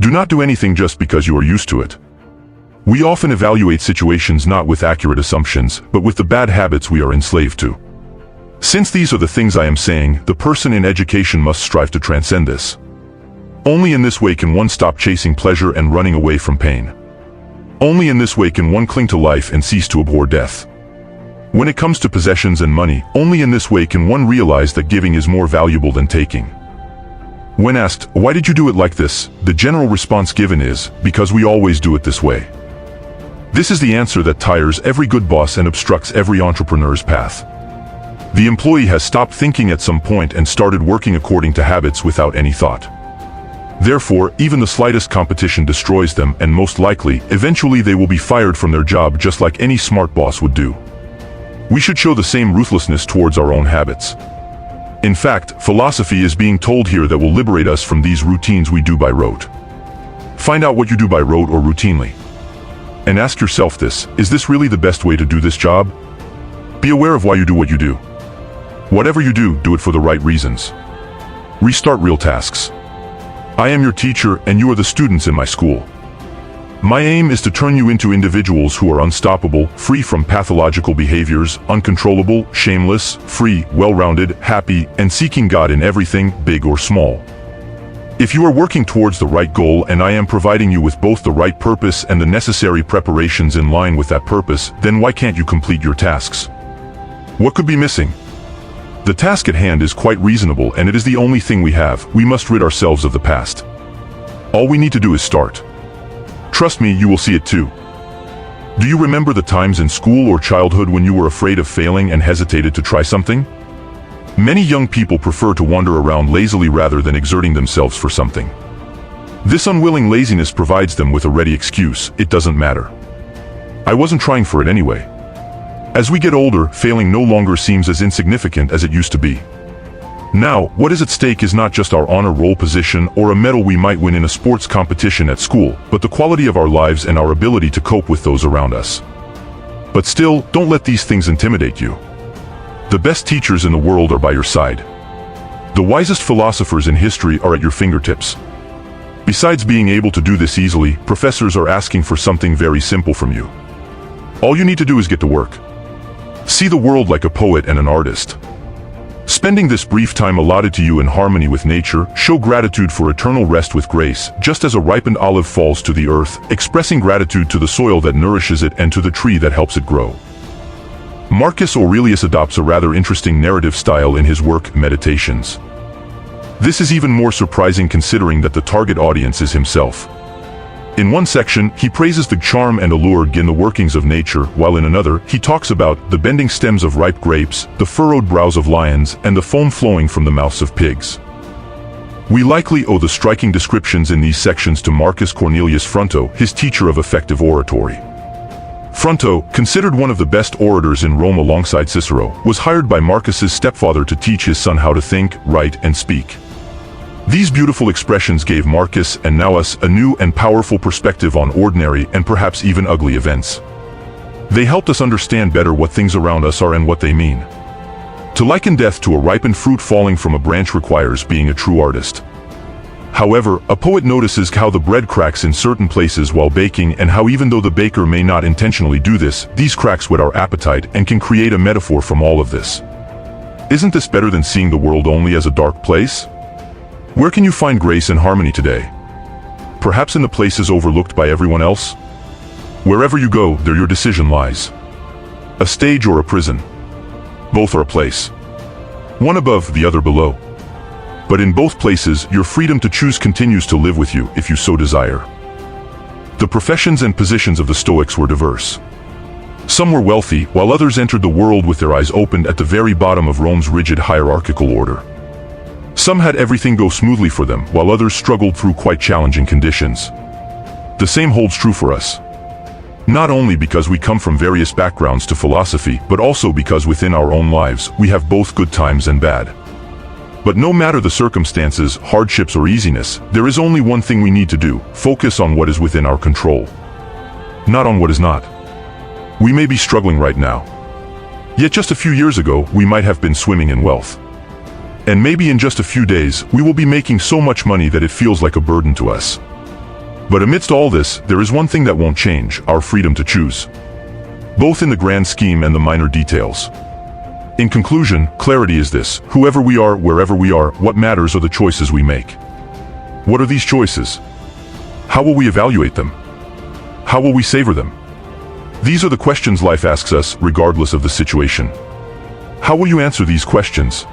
Do not do anything just because you are used to it. We often evaluate situations not with accurate assumptions, but with the bad habits we are enslaved to. Since these are the things I am saying, the person in education must strive to transcend this. Only in this way can one stop chasing pleasure and running away from pain. Only in this way can one cling to life and cease to abhor death. When it comes to possessions and money, only in this way can one realize that giving is more valuable than taking. When asked, "Why did you do it like this?" the general response given is, "Because we always do it this way." This is the answer that tires every good boss and obstructs every entrepreneur's path. The employee has stopped thinking at some point and started working according to habits without any thought. Therefore, even the slightest competition destroys them, and most likely, eventually they will be fired from their job just like any smart boss would do. We should show the same ruthlessness towards our own habits. In fact, philosophy is being told here that will liberate us from these routines we do by rote. Find out what you do by rote or routinely. And ask yourself this: is this really the best way to do this job? Be aware of why you do what you do. Whatever you do, do it for the right reasons. Restart real tasks. I am your teacher, and you are the students in my school. My aim is to turn you into individuals who are unstoppable, free from pathological behaviors, uncontrollable, shameless, free, well-rounded, happy, and seeking God in everything, big or small. If you are working towards the right goal and I am providing you with both the right purpose and the necessary preparations in line with that purpose, then why can't you complete your tasks? What could be missing? The task at hand is quite reasonable, and it is the only thing we have. We must rid ourselves of the past. All we need to do is start. Trust me, you will see it too. Do you remember the times in school or childhood when you were afraid of failing and hesitated to try something? Many young people prefer to wander around lazily rather than exerting themselves for something. This unwilling laziness provides them with a ready excuse: it doesn't matter. I wasn't trying for it anyway. As we get older, failing no longer seems as insignificant as it used to be. Now, what is at stake is not just our honor roll position or a medal we might win in a sports competition at school, but the quality of our lives and our ability to cope with those around us. But still, don't let these things intimidate you. The best teachers in the world are by your side. The wisest philosophers in history are at your fingertips. Besides being able to do this easily, professors are asking for something very simple from you. All you need to do is get to work. See the world like a poet and an artist. Spending this brief time allotted to you in harmony with nature, show gratitude for eternal rest with grace, just as a ripened olive falls to the earth, expressing gratitude to the soil that nourishes it and to the tree that helps it grow. Marcus Aurelius adopts a rather interesting narrative style in his work, Meditations. This is even more surprising considering that the target audience is himself. In one section, he praises the charm and allure in the workings of nature, while in another, he talks about the bending stems of ripe grapes, the furrowed brows of lions, and the foam flowing from the mouths of pigs. We likely owe the striking descriptions in these sections to Marcus Cornelius Fronto, his teacher of effective oratory. Fronto, considered one of the best orators in Rome alongside Cicero, was hired by Marcus's stepfather to teach his son how to think, write, and speak. These beautiful expressions gave Marcus, and now us, a new and powerful perspective on ordinary and perhaps even ugly events. They helped us understand better what things around us are and what they mean. To liken death to a ripened fruit falling from a branch requires being a true artist. However, a poet notices how the bread cracks in certain places while baking, and how even though the baker may not intentionally do this, these cracks whet our appetite and can create a metaphor from all of this. Isn't this better than seeing the world only as a dark place? Where can you find grace and harmony today? Perhaps in the places overlooked by everyone else? Wherever you go, there your decision lies. A stage or a prison. Both are a place. One above, the other below. But in both places, your freedom to choose continues to live with you, if you so desire. The professions and positions of the Stoics were diverse. Some were wealthy, while others entered the world with their eyes opened at the very bottom of Rome's rigid hierarchical order. Some had everything go smoothly for them, while others struggled through quite challenging conditions. The same holds true for us. Not only because we come from various backgrounds to philosophy, but also because within our own lives, we have both good times and bad. But no matter the circumstances, hardships or easiness, there is only one thing we need to do: focus on what is within our control. Not on what is not. We may be struggling right now. Yet just a few years ago, we might have been swimming in wealth. And maybe in just a few days, we will be making so much money that it feels like a burden to us. But amidst all this, there is one thing that won't change: our freedom to choose. Both in the grand scheme and the minor details. In conclusion, clarity is this: whoever we are, wherever we are, what matters are the choices we make. What are these choices? How will we evaluate them? How will we savor them? These are the questions life asks us, regardless of the situation. How will you answer these questions?